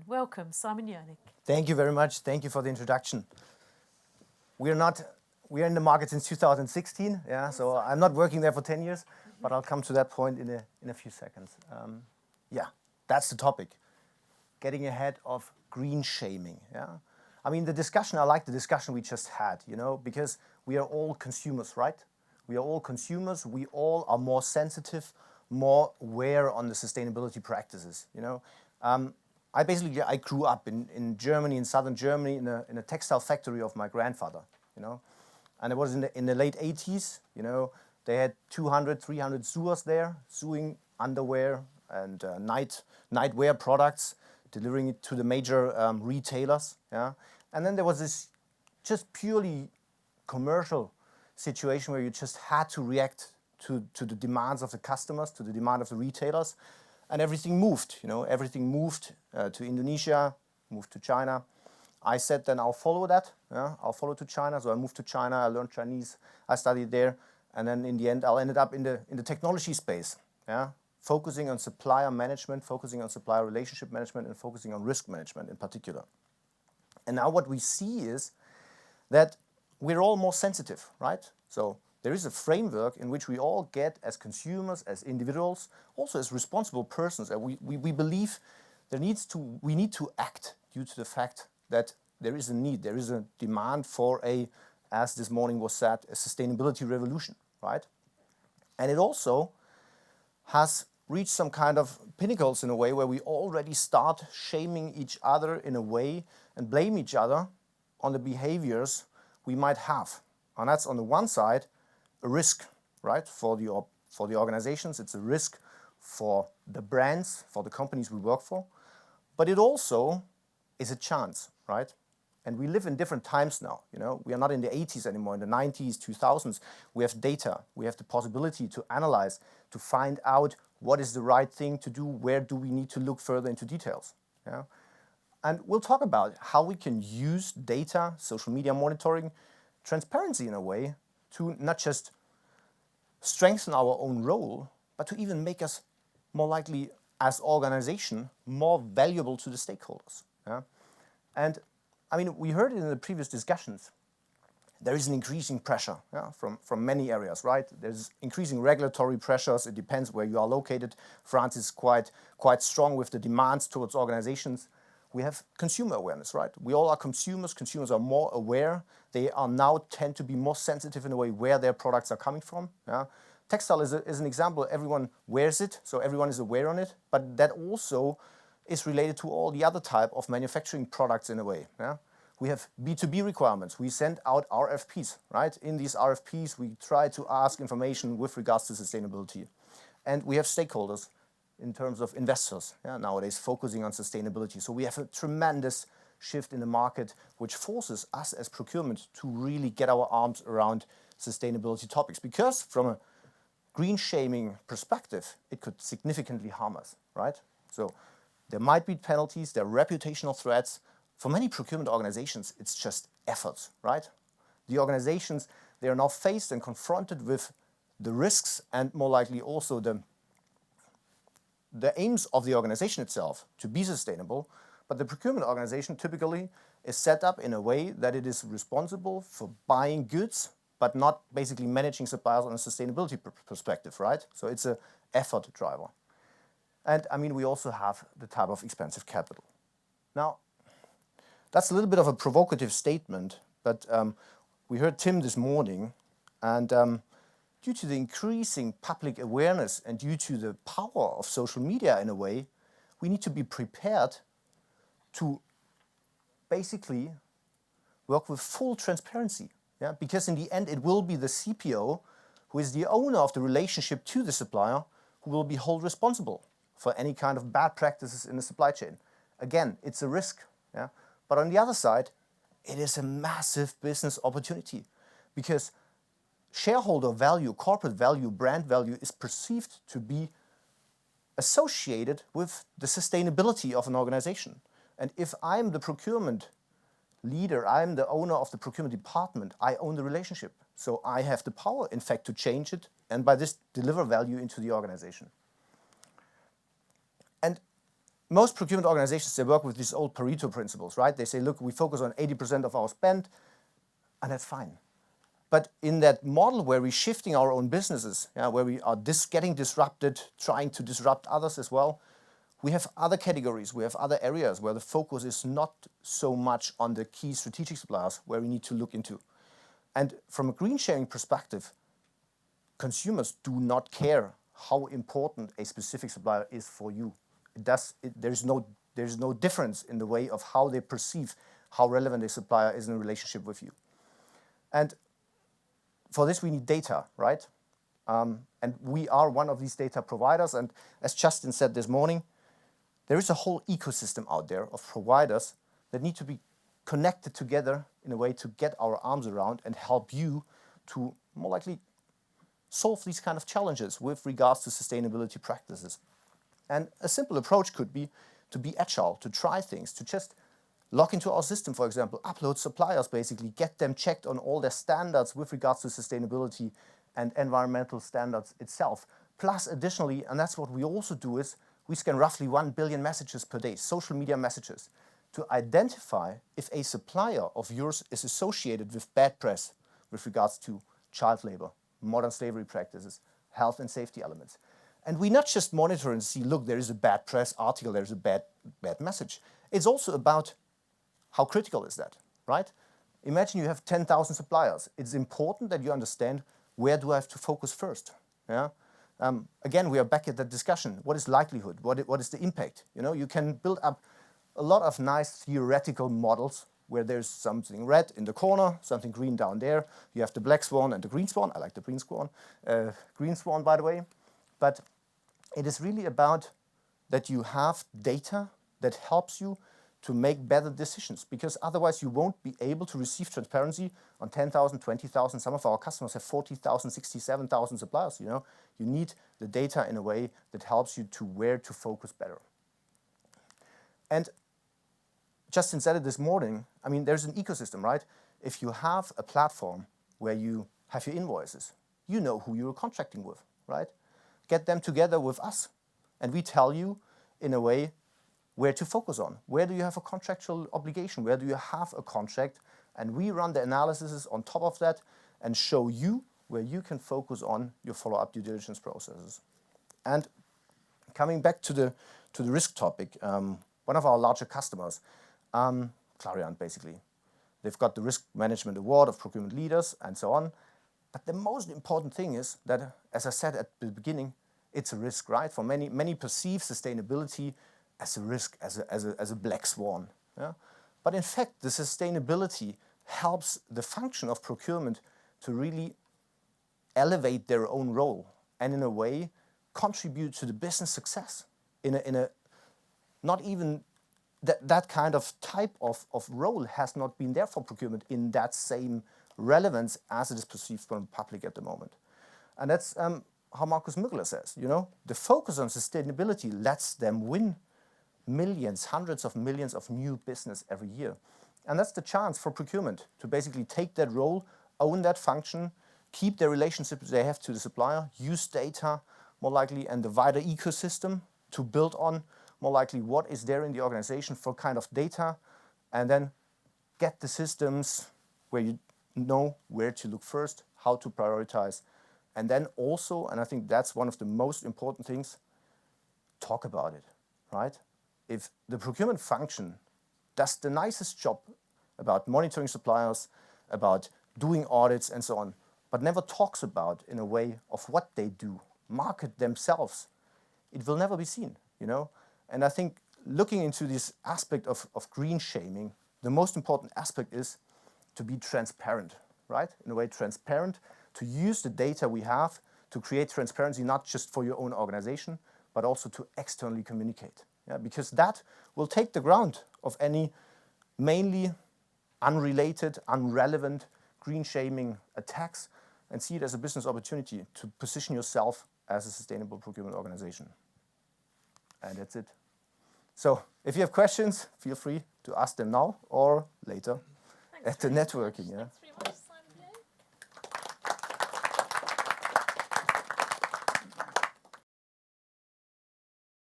Welcome, Simon Yernick. Thank you very much. Thank you for the introduction. We are in the market since 2016, so I'm not working there for 10 years, but I'll come to that point in a few seconds. That's the topic, getting ahead of green shaming. I mean, I like the discussion we just had, because we are all consumers, right? We are all consumers. We all are more sensitive, more aware on the sustainability practices, I grew up in Germany, in southern Germany, in a textile factory of my grandfather, and it was in the late 80s, they had 200, 300 sewers there, sewing underwear and nightwear products, delivering it to the major retailers, And then there was this just purely commercial situation where you just had to react to the demands of the customers, to the demand of the retailers, and everything moved, everything moved to Indonesia, moved to China. I said then I'll follow that, I'll follow to China. So I moved to China, I learned Chinese, I studied there, and then in the end I ended up in the technology space, focusing on supplier management, focusing on supplier relationship management, and focusing on risk management in particular. And now what we see is that we're all more sensitive, right? So there is a framework in which we all get as consumers, as individuals, also as responsible persons. And we believe we need to act due to the fact that there is a need, there is a demand for as this morning was said, a sustainability revolution, right? And it also has reached some kind of pinnacles in a way where we already start shaming each other in a way and blame each other on the behaviors we might have. And that's on the one side a risk, right, for the organizations. It's a risk for the brands, for the companies we work for, but it also is a chance, right? And we live in different times now. We are not in the 80s anymore, in the 90s, 2000s. We have data. We have the possibility to analyze, to find out what is the right thing to do, where do we need to look further into details. And we'll talk about how we can use data, social media monitoring, transparency in a way to not just strengthen our own role, but to even make us more likely as organization more valuable to the stakeholders. And I mean, we heard it in the previous discussions. There is an increasing pressure from many areas, right? There's increasing regulatory pressures. It depends where you are located. France is quite strong with the demands towards organizations. We have consumer awareness, right? We all are consumers. Consumers are more aware. They are now tend to be more sensitive in a way where their products are coming from. Textile is an example. Everyone wears it, so everyone is aware on it. But that also is related to all the other type of manufacturing products in a way. We have B2B requirements. We send out RFPs, right? In these RFPs, we try to ask information with regards to sustainability. And we have stakeholders in terms of investors nowadays focusing on sustainability. So we have a tremendous shift in the market, which forces us as procurement to really get our arms around sustainability topics. Because from a green shaming perspective, it could significantly harm us, right? So there might be penalties, there are reputational threats. For many procurement organizations, it's just efforts, right? The organizations, they are now faced and confronted with the risks and more likely also the aims of the organization itself to be sustainable, but the procurement organization typically is set up in a way that it is responsible for buying goods, but not basically managing suppliers on a sustainability perspective, right? So it's an effort driver. And I mean, we also have the type of expensive capital. Now, that's a little bit of a provocative statement, but we heard Tim this morning, and due to the increasing public awareness and due to the power of social media in a way, we need to be prepared to basically work with full transparency. Because in the end, it will be the CPO who is the owner of the relationship to the supplier who will be held responsible for any kind of bad practices in the supply chain. Again, it's a risk. But on the other side, it is a massive business opportunity because shareholder value, corporate value, brand value is perceived to be associated with the sustainability of an organization. And if I'm the procurement leader, I'm the owner of the procurement department, I own the relationship. So I have the power, in fact, to change it and by this deliver value into the organization. And most procurement organizations, they work with these old Pareto principles, right? They say, look, we focus on 80% of our spend, and that's fine. But in that model where we're shifting our own businesses, where we are getting disrupted, trying to disrupt others as well, we have other categories, we have other areas where the focus is not so much on the key strategic suppliers where we need to look into. And from a green sharing perspective, consumers do not care how important a specific supplier is for you. There's no difference in the way of how they perceive how relevant a supplier is in a relationship with you. And for this, we need data, right? And we are one of these data providers. And as Justin said this morning, there is a whole ecosystem out there of providers that need to be connected together in a way to get our arms around and help you to more likely solve these kind of challenges with regards to sustainability practices. And a simple approach could be to be agile, to try things, to just log into our system, for example, upload suppliers, basically get them checked on all their standards with regards to sustainability and environmental standards itself. Plus, additionally, and that's what we also do, is we scan roughly 1 billion messages per day, social media messages, to identify if a supplier of yours is associated with bad press with regards to child labor, modern slavery practices, health and safety elements. And we not just monitor and see, look, there is a bad press article, there's a bad message. It's also about how critical is that, right? Imagine you have 10,000 suppliers. It's important that you understand, where do I have to focus first? Yeah. Again, we are back at that discussion. What is likelihood? What is the impact? You can build up a lot of nice theoretical models where there's something red in the corner, something green down there. You have the black swan and the green swan. I like the green swan, by the way. But it is really about that you have data that helps you to make better decisions, because otherwise you won't be able to receive transparency on 10,000, 20,000. Some of our customers have 40,000, 67,000 suppliers. You need the data in a way that helps you to where to focus better. And Justin said it this morning, I mean, there's an ecosystem, right? If you have a platform where you have your invoices, you know who you're contracting with, right? Get them together with us, and we tell you in a way where to focus on. Where do you have a contractual obligation? Where do you have a contract? And we run the analysis on top of that and show you where you can focus on your follow-up due diligence processes. And coming back to the risk topic, one of our larger customers, Clariant basically, they've got the Risk Management Award of Procurement Leaders and so on. But the most important thing is that, as I said at the beginning, it's a risk, right? For many perceive sustainability as a risk, as a black swan. Yeah? But in fact, the sustainability helps the function of procurement to really elevate their own role and in a way contribute to the business success. In a not even that kind of type of role has not been there for procurement in that same relevance as it is perceived from the public at the moment. And that's how Markus Mügler says, the focus on sustainability lets them win millions, hundreds of millions of new business every year. And that's the chance for procurement to basically take that role, own that function, keep the relationships they have to the supplier, use data more likely and the wider ecosystem to build on more likely what is there in the organization for kind of data, and then get the systems where you know where to look first, how to prioritize, and then also, and I think that's one of the most important things, talk about it, right? If the procurement function does the nicest job about monitoring suppliers, about doing audits and so on, but never talks about in a way of what they do, market themselves, it will never be seen, And I think looking into this aspect of green shaming, the most important aspect is to be transparent, right? In a way, transparent, to use the data we have to create transparency, not just for your own organization, but also to externally communicate. Yeah, because that will take the ground of any mainly unrelated, unrelevant green shaming attacks and see it as a business opportunity to position yourself as a sustainable procurement organization. And that's it. So if you have questions, feel free to ask them now or later at the networking. Yeah.